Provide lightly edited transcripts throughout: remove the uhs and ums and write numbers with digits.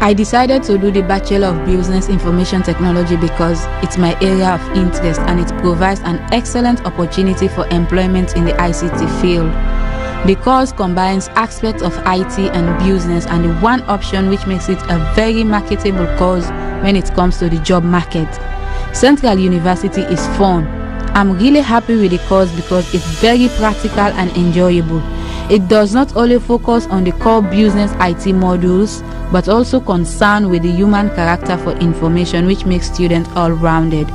I decided to do the Bachelor of Business Information Technology because it's my area of interest and it provides an excellent opportunity for employment in the ICT field. The course combines aspects of IT and business, and the one option which makes it a very marketable course when it comes to the job market. Central University is fun. I'm really happy with the course because it's very practical and enjoyable. It does not only focus on the core business IT modules, but also concerned with the human character for information, which makes students all-rounded.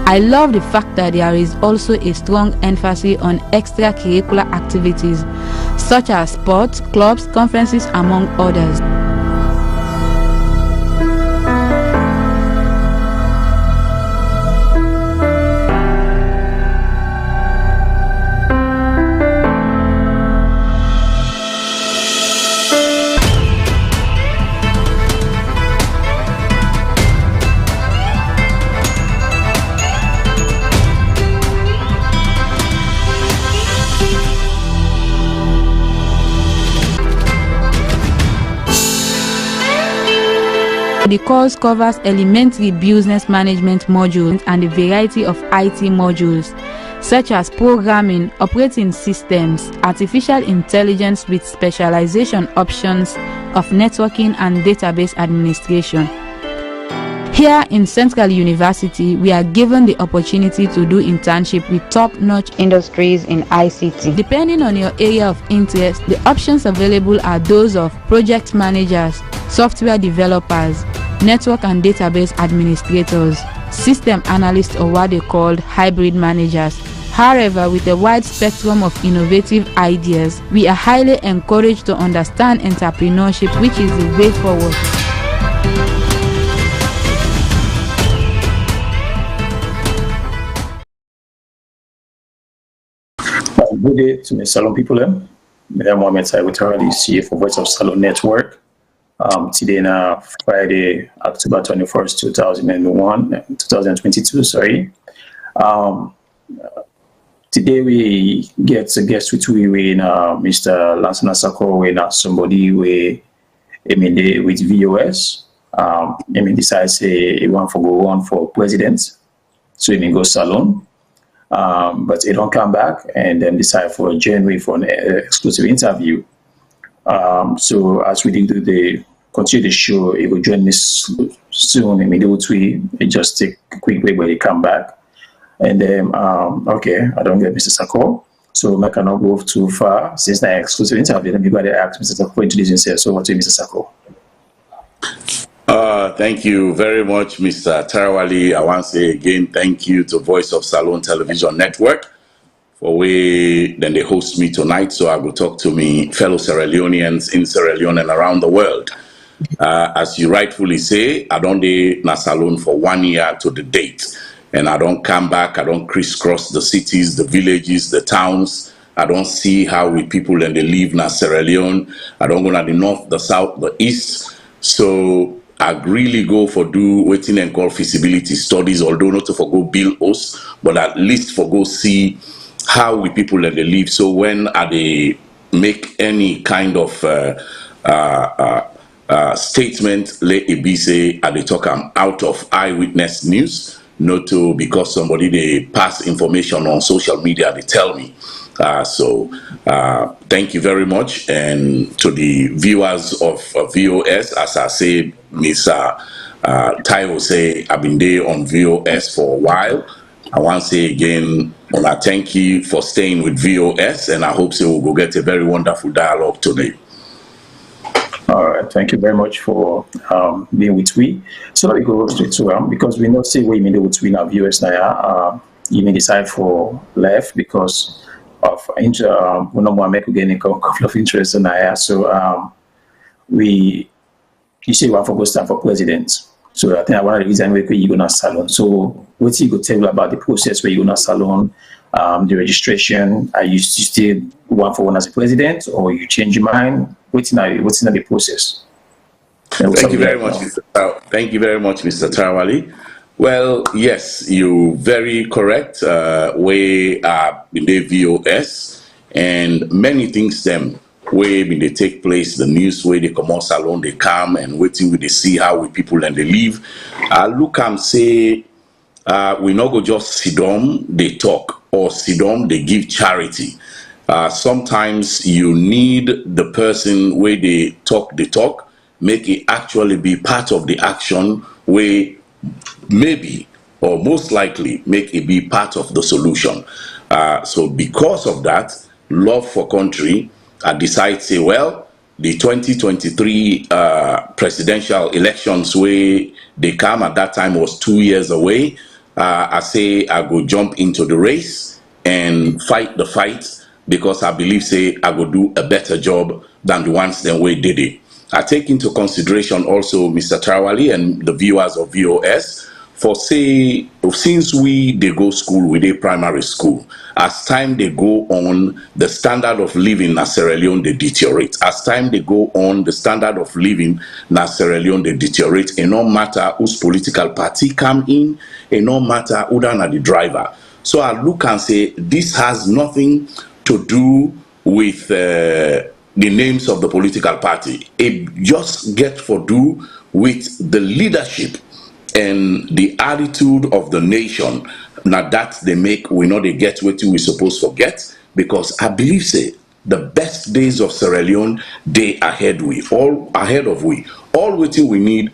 I love the fact that there is also a strong emphasis on extracurricular activities, such as sports, clubs, conferences, among others. The course covers elementary business management modules and a variety of IT modules, such as programming, operating systems, artificial intelligence with specialization options of networking and database administration. Here in Central University, we are given the opportunity to do internship with top-notch industries in ICT. Depending on your area of interest, the options available are those of project managers, software developers, network and database administrators, system analysts, or what they called hybrid managers. However, with a wide spectrum of innovative ideas, we are highly encouraged to understand entrepreneurship, which is the way forward. Good day to my Salone people. I'm Mohamed Saibutari, CFO Voice of Salone Network. Today now Friday, October 21st, 2022, sorry. Today we get a guest with Mr. Lansana Saccoh, somebody with VOS. Decides he want to go on for president, so he go Salone. But he don't come back and then decide for January for an exclusive interview. So as we do continue the show, he will join me soon. It just take a quick break when he come back. And then, okay, I don't get Mr. Saccoh. So I cannot go too far since the exclusive interview. Then everybody ask Mr. Saccoh to introduce himself. So what to Mr. Saccoh? Thank you very much, Mr. Tarawali. I want to say again, thank you to Voice of Salone Television Network for then they host me tonight. So I will talk to me fellow Sierra Leoneans in Sierra Leone and around the world. As you rightfully say, I don't do na Salone for 1 year to the date. And I don't come back, I don't crisscross the cities, the villages, the towns. I don't see how we people and they live na Sierra Leone. I don't go to the north, the south, the east. So I really go for do waiting and call feasibility studies, although not to for go build us, but at least for go see how we people and they live. So when they make any kind of statement, let it be say they talk I'm out of eyewitness news, not to because somebody they pass information on social media, they tell me. Thank you very much, and to the viewers of VOS, as I said, Mr. Taiwo say I've been there on VOS for a while. I want to say again, I thank you for staying with VOS, and I hope so we'll go get a very wonderful dialogue today. All right, thank you very much for being with we. So let me go straight to because we not say what you mean with we now viewers now. You may decide for left because of we no more make again a couple of interests in here. So you say you want to go stand for president. So I think one of the reasons why you go to Salone. So what you go tell about the process where you go to Salone, the registration? Are you still want for one as a president, or you change your mind? What's in the process? Thank you very much, thank you very much, Mr. Tarawali. Well, yes, you're very correct. We are in the VOS, and many things them where they take place, the news where they come out Salone, they come and waiting with they see how we people and they live. I look and say, we not go just sit down, they talk, or sit down, they give charity. Sometimes you need the person where they talk, make it actually be part of the action where maybe or most likely make it be part of the solution. So because of that, love for country, I decide say, well, the 2023 presidential elections where they come at that time was 2 years away. I say I go jump into the race and fight the fight because I believe say I go do a better job than the ones that we did it. I take into consideration also Mr. Tarawali and the viewers of VOS for say since they go school with a primary school, as time they go on, the standard of living in Sierra Leone they deteriorate. As time they go on, the standard of living in Sierra Leone they deteriorate. And no matter whose political party come in, and no matter who than the driver. So I look and say this has nothing to do with the names of the political party. It just get for do with the leadership and the attitude of the nation. Now that they make, we know they get what we supposed to get, because I believe say the best days of Sierra Leone they ahead we all ahead of we all waiting we need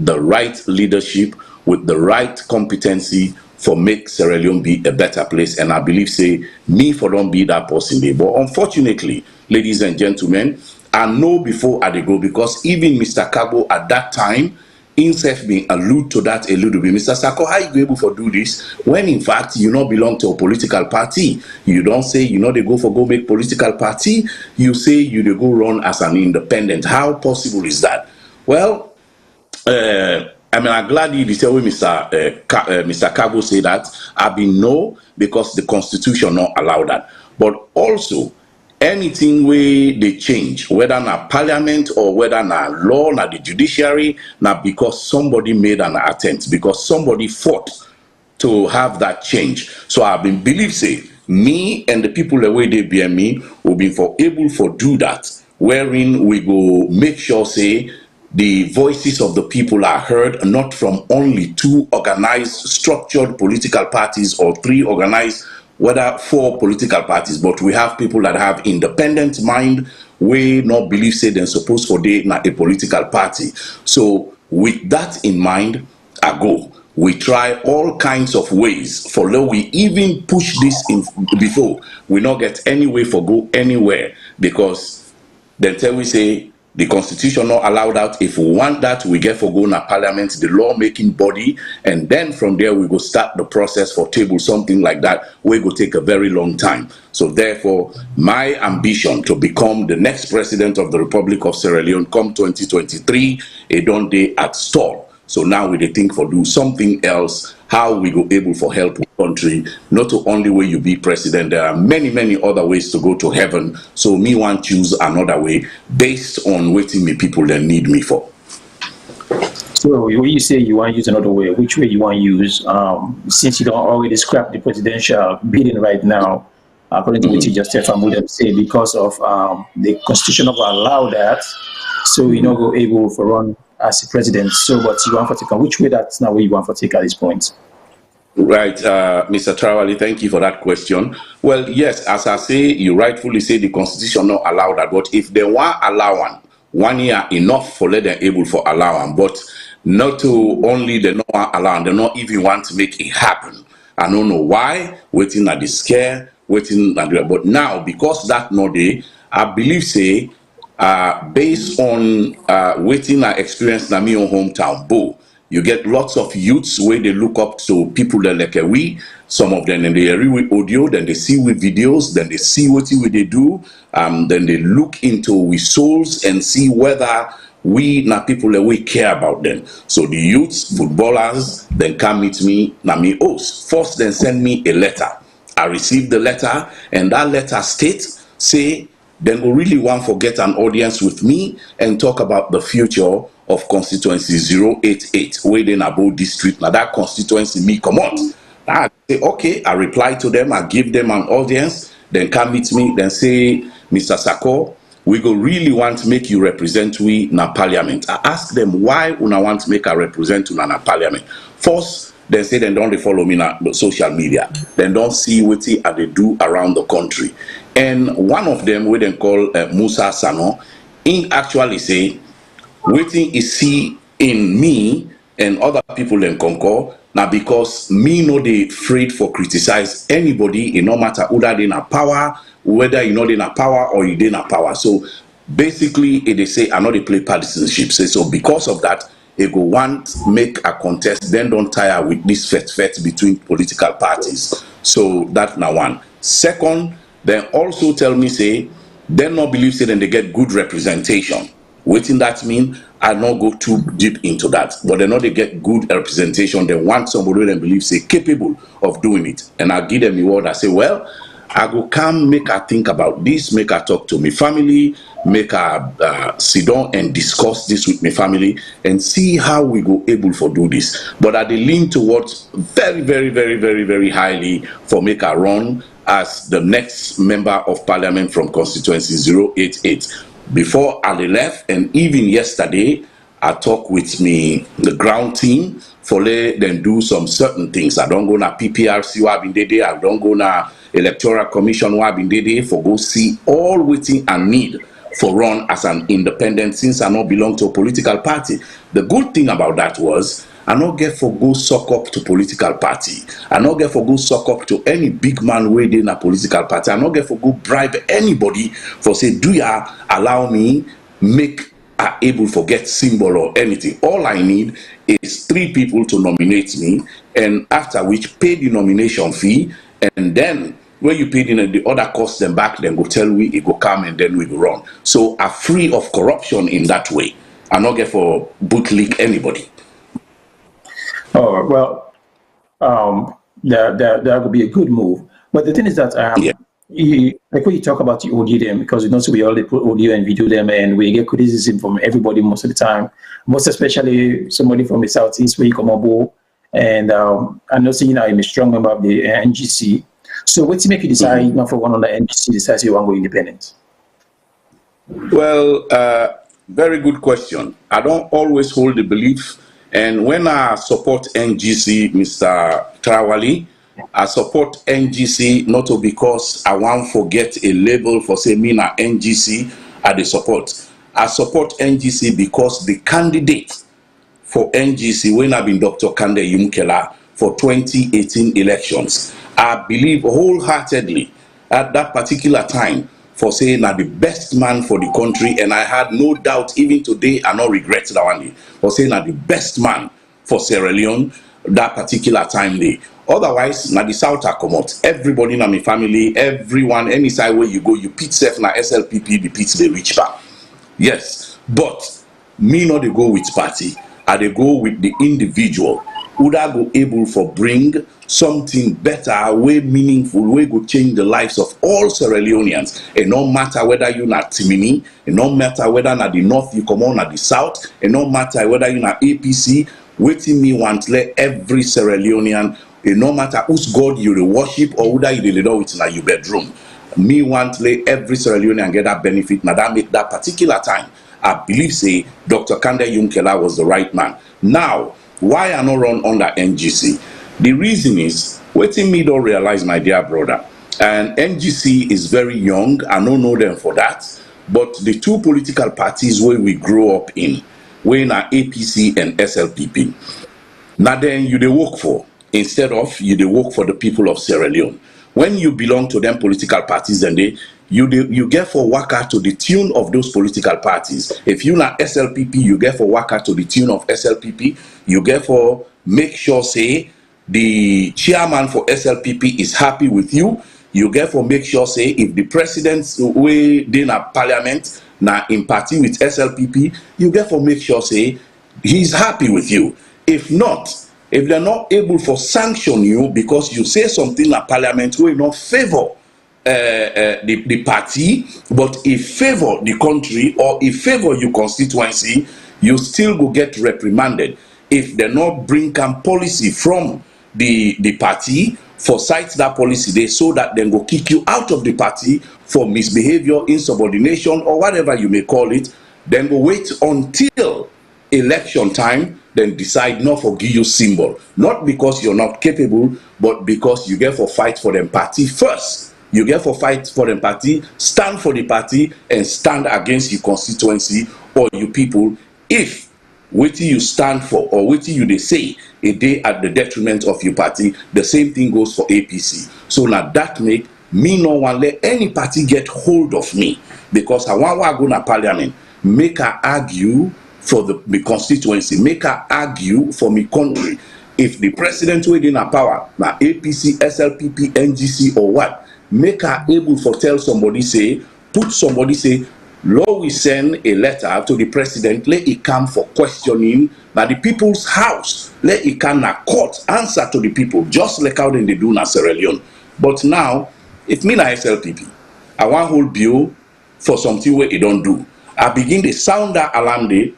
the right leadership with the right competency for make Sierra Leone be a better place. And I believe say me for don't be that person there. But unfortunately, ladies and gentlemen, I know before I go, because even Mr. Cabo at that time himself being allude to that a little bit. Mr. Saccoh, how you able to do this when in fact you not belong to a political party? You don't say they go make political party. You say you they go run as an independent. How possible is that? Well, I mean, I'm glad you tell me, Mr. Cabo say that. I been no, because the Constitution not allow that. But also, anything where they change, whether na parliament or whether na law, na the judiciary, na because somebody made an attempt, because somebody fought to have that change. So I've been believe say me and the people the way they be me will be able to do that, wherein we go make sure say the voices of the people are heard, not from only 2 organized, structured political parties or 3 organized, whether 4 political parties, but we have people that have independent mind, we not believe say they're supposed for they not a political party. So with that in mind, I go. We try all kinds of ways for though we even push this in before we not get any way for go anywhere, because then tell we say the Constitution not allow that. If we want that, we get for go na parliament, the law-making body, and then from there we go start the process for table something like that. We go take a very long time. So therefore, my ambition to become the next president of the Republic of Sierra Leone come 2023, it don't day at stall. So now we think for do something else, how we go able for help the country, not to only way you be president. There are many other ways to go to heaven. So me want choose another way based on waiting me people that need me for. So when you say you want to use another way, which way you want to use? Since you don't already scrap the presidential bidding right now, according to what you just said from William say, because of the Constitution not allow that, so you're not go able for run as a president. So what you want for take on? Which way that's not where you want for take at this point? Right, Mr. Tarawali, thank you for that question. Well, yes, as I say, you rightfully say the Constitution not allow that, but if they want allow 1 year enough for let them able for allow, but not to only they not want allow, they not even want to make it happen. I don't know why, waiting at the scare, waiting at the, but now because that no day, I believe say based on waiting our experience in my own hometown, Bo, you get lots of youths where they look up to people that like we. Some of them, and they read with audio, then they see with videos, then they see what they do, then they look into with souls and see whether we na people that we care about them. So the youths, footballers, then come meet me, na me host. First, then send me a letter. I received the letter, and that letter states, say, then we really want to get an audience with me and talk about the future of Constituency 088, where then about district. Now that constituency me come out. I say, okay, I reply to them, I give them an audience, then come meet me, then say, Mr. Saccoh, we go really want to make you represent we na parliament. I ask them why una want to make a represent una na parliament. First, they say they don't follow me na social media. They don't see what they do around the country. And one of them, we then call Musa Sano, he actually say, waiting is see in me and other people in concur now because me no they afraid for criticize anybody, it no matter whether they na power, whether you know they na power or you they na power. So basically they say I know they play partisanship. So because of that, they go want make a contest, then don't tire with this fet between political parties. So that's now one. Second, then also tell me say they not believe say then they get good representation. Waiting that mean I not go too deep into that, but they know they get good representation. They want somebody they believe say capable of doing it, and I give them the word. I say, well, I go come make her think about this, make her talk to me family, make her sit down and discuss this with my family and see how we go able for do this. But I lean towards very highly for make her run as the next member of parliament from constituency 088. Before I left, and even yesterday, I talked with me the ground team for let them do some certain things. I don't go na PPRC where I've been there. I don't go na Electoral Commission where I've been there for go see all waiting and need for run as an independent since I not belong to a political party. The good thing about that was I not get for go suck up to political party. I not get for go suck up to any big man way in a political party. I not get for go bribe anybody for say, do ya allow me make able for get symbol or anything. All I need is 3 people to nominate me, and after which pay the nomination fee, and then when you pay the other costs them back, then go tell we it go come and then we go run. So I'm free of corruption in that way. I not get for bootlick anybody. Oh, well, that would be a good move. But the thing is that Yeah. like when you talk about the audio them, because you know, so we only put audio and video them, and we get criticism from everybody most of the time, most especially somebody from the Southeast where you come aboard. And I know saying I'm a strong member of the NGC. So what's to make you decide not for one on the NGC decides you want to go independent? Well, very good question. I don't always hold the belief. And when I support NGC, Mr. Trawali, I support NGC not because I want to forget a label for say me na NGC at the support. I support NGC because the candidate for NGC when I've been Dr. Kande Yumkela for 2018 elections, I believe wholeheartedly at that particular time for saying that the best man for the country, and I had no doubt even today I not regret that one for saying that the best man for Sierra Leone that particular time day. Otherwise, na the South are come out. Everybody in my family, everyone, any side where you go, you pit self na SLPP, the pits the rich part. Yes, but me not they go with party. I they go with the individual. Would I go able for bring something better, way meaningful, way go change the lives of all Sierra Leoneans. And no matter whether you're not Timini, and no matter whether not the North you come on at the South, and no matter whether you're not APC, waiting me want let every Sierra Leonean, no matter whose God you worship or whether you know it's in your bedroom. Me want let every Sierra Leonean get that benefit. Now that make that particular time, I believe say Dr. Kande Yumkela was the right man. Now, why I not run under NGC? The reason is, waiting me don't realize, my dear brother, and NGC is very young, I don't know them for that, but the 2 political parties where we grow up in, when are APC and SLPP. Now then you they work for, instead of you they work for the people of Sierra Leone. When you belong to them political parties, then you get for waka to the tune of those political parties. If you not SLPP, you get for waka to the tune of SLPP. You get for make sure say the chairman for SLPP is happy with you. You get for make sure say if the president's way in a parliament now in party with SLPP, you get for make sure say he's happy with you. If not, if they're not able for sanction you because you say something in parliament who not favor the party, but if favor the country or if favor your constituency, you still go get reprimanded. If they not bring policy from the party for cite that policy there so that then go kick you out of the party for misbehavior, insubordination, or whatever you may call it. Then go wait until election time, then decide not for give you symbol. Not because you're not capable, but because you get for fight for them party first. You get for fight for them party, stand for the party, and stand against your constituency or you people. If what you stand for or what you they say a day at the detriment of your party, the same thing goes for APC. So now that make me no one let any party get hold of me, because I want to go to parliament, make her argue for the constituency, make her argue for me country. If the president within a power, now APC, SLPP, NGC or what, make her able for tell somebody say, put somebody say, Law we send a letter to the president, let it come for questioning by the people's house. Let it come a court answer to the people, just like how they do in Sierra Leone. But now, if me na SLPP, I want hold bill for something where it don't do. I begin to sound that alarm day,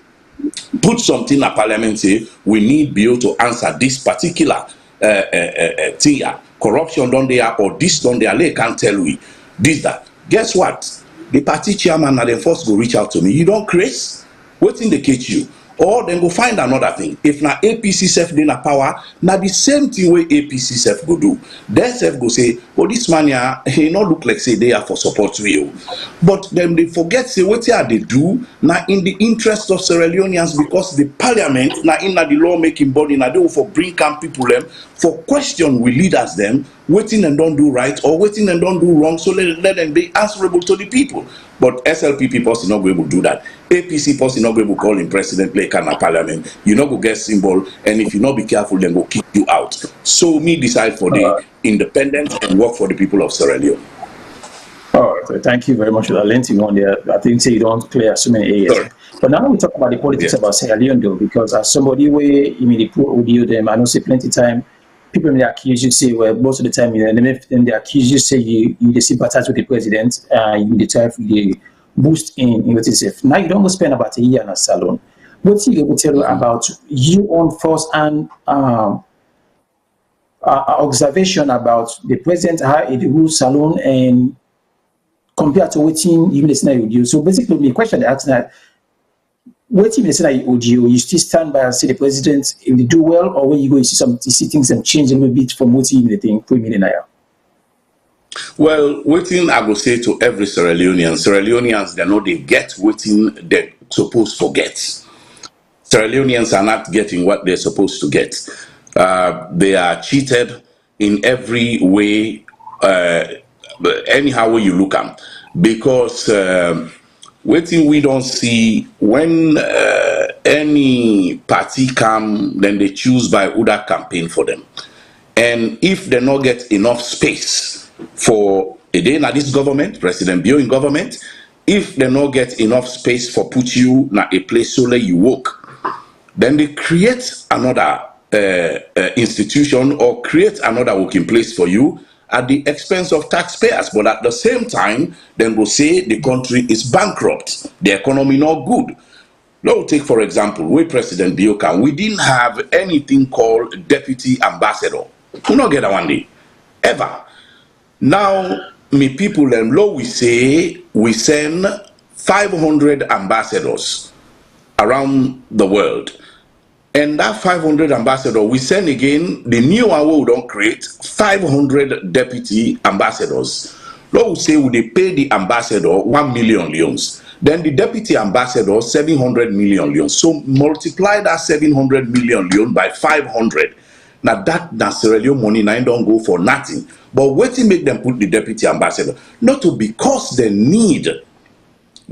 put something in parliament say, we need bill to answer this particular thing here. Corruption done there or this done there, they can't tell we. This, that. Guess what? The party chairman and then first go reach out to me. You don't craze? Waiting they catch you. Or then go find another thing. If na APC self dey na power, na the same thing where APC self go do. Then self go say, oh, this man here, he not look like say they are for support to you. But then they forget say what they do na in the interest of Sierra Leoneans, because the parliament na in the lawmaking body na they for bring camp people them for question we leaders them waiting and don't do right or waiting and don't do wrong, so let them be answerable to the people. But SLPP person not going to do that. APC person not going to call him president, play can parliament. You not go get symbol, and if you not be careful, then go kick you out. So me decide for the independence and work for the people of Sierra Leone. All right, so thank you very much for that lengthy one there. I think say you don't clear so many areas. Sorry. But now we talk about the politics about Sierra Leone though, because as somebody where you mean the poor audio them, I know say plenty time. People may accuse you say, well, most of the time, they accuse you say you sympathize with the president, you try to boost in what is it. Now you don't go spend about a year in a salon. What you will tell about you on first and observation about the president, how it rules Salone, and compared to what you listen to you. So basically, the question I ask that. What if you still stand by and say the president if they do well, or when you go you see things and change a little bit from what you think put me in there? Well, waiting I will say to every Sierra Leoneans, they know they get waiting they're supposed to get. Sierra Leoneans are not getting what they're supposed to get. They are cheated in every way, anyhow way you look at, because waiting we don't see when any party come, then they choose by who that campaign for them. And if they not get enough space for a day now this government, President Bio in government, if they not get enough space for put you na a place so let you work, then they create another institution or create another working place for you at the expense of taxpayers. But at the same time, then go say the country is bankrupt, the economy not good. Now take for example, we President Bioka, we didn't have anything called deputy ambassador. We not get that one day, ever. Now, me people and law we say we send 500 ambassadors around the world. And that 500 ambassador, we send again, the new one we don't create 500 deputy ambassadors. Law we say we pay the ambassador 1 million leons. Then the deputy ambassador 700 million leons. So multiply that 700 million leon by 500. Now that Sierra Leone money now don't go for nothing. But what to make them put the deputy ambassador? Not to because they need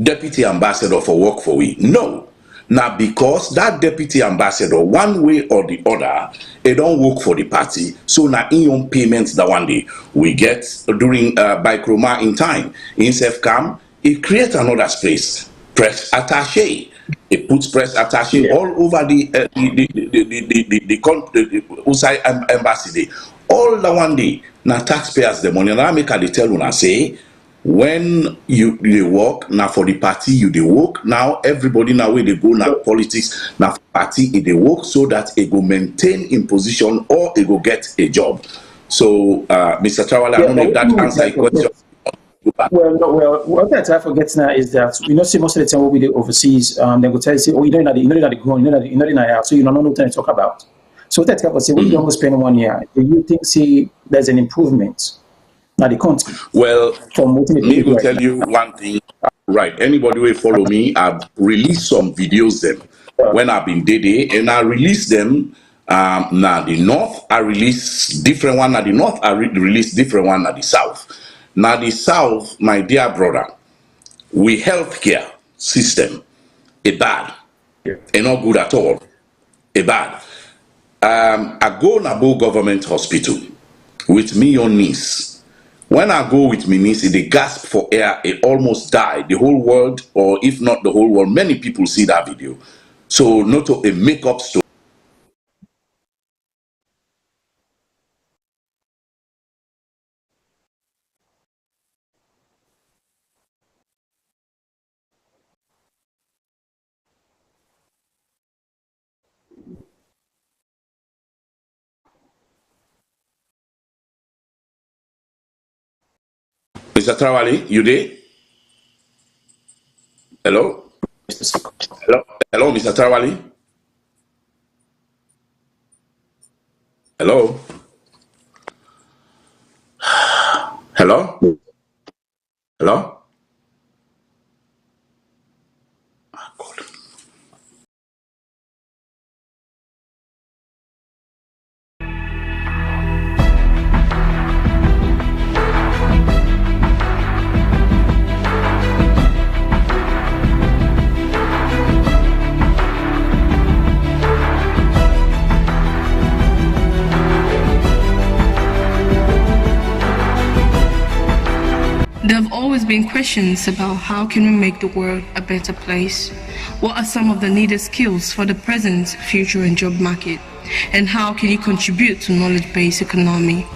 deputy ambassador for work for we. No. Now, because that deputy ambassador, one way or the other, they don't work for the party. So now in your payments that one day we get during by Chroma in time, in SEFCAM, it creates another space. Press attaché. It puts press attaché all over the outside embassy. All the one day, now taxpayers the money. Now make a tell when say, when they work now for the party they work now everybody now where they go now politics now party they work so that it go maintain in position or it go get a job. So, Mr. Tarawale, I don't know if that answers your question. What I forget now is that we know see most of the time what we do overseas, they will tell you, say, oh, you're not the grown, you're not in the house, so you don't know nothing to talk about. So that I say, when you don't spend 1 year, do you think see there's an improvement? Now the country. Well, me will tell you one thing. Right, anybody will follow me. I've released some videos them when I've been day, and I release them. Now the north, I release different one. Now the north, I release different one. Now the south. Now the south, my dear brother, we healthcare system a bad, and not good at all. A bad. I go Nabo government hospital with me on niece. When I go with my niece, they gasp for air, it almost died. The whole world, or if not the whole world, many people see that video. So not a make-up story. Mr. Tarawale, you there? Hello? Hello? Hello, Mr. Tarawale? Hello? Hello? Hello? There have always been questions about how can we make the world a better place? What are some of the needed skills for the present, future and job market? And how can you contribute to knowledge-based economy?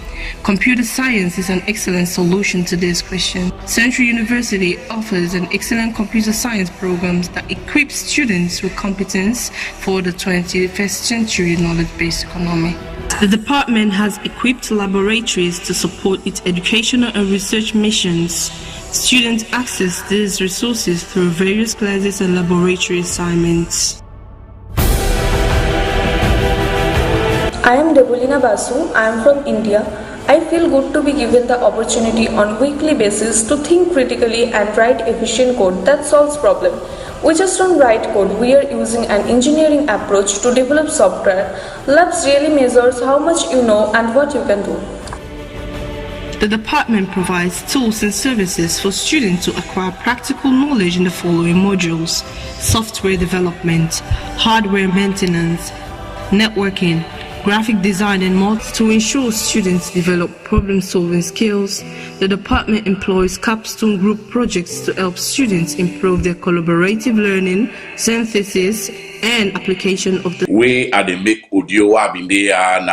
Computer science is an excellent solution to this question. Central University offers an excellent computer science program that equips students with competence for the 21st century knowledge-based economy. The department has equipped laboratories to support its educational and research missions. Students access these resources through various classes and laboratory assignments. I am Debulina Basu. I am from India. I feel good to be given the opportunity on weekly basis to think critically and write efficient code that solves problem. We just don't write code, we are using an engineering approach to develop software. Labs really measures how much you know and what you can do. The department provides tools and services for students to acquire practical knowledge in the following modules: software development, hardware maintenance, networking, graphic design and more. To ensure students develop problem-solving skills, the department employs capstone group projects to help students improve their collaborative learning, synthesis, and application of the way at the make audio in there now.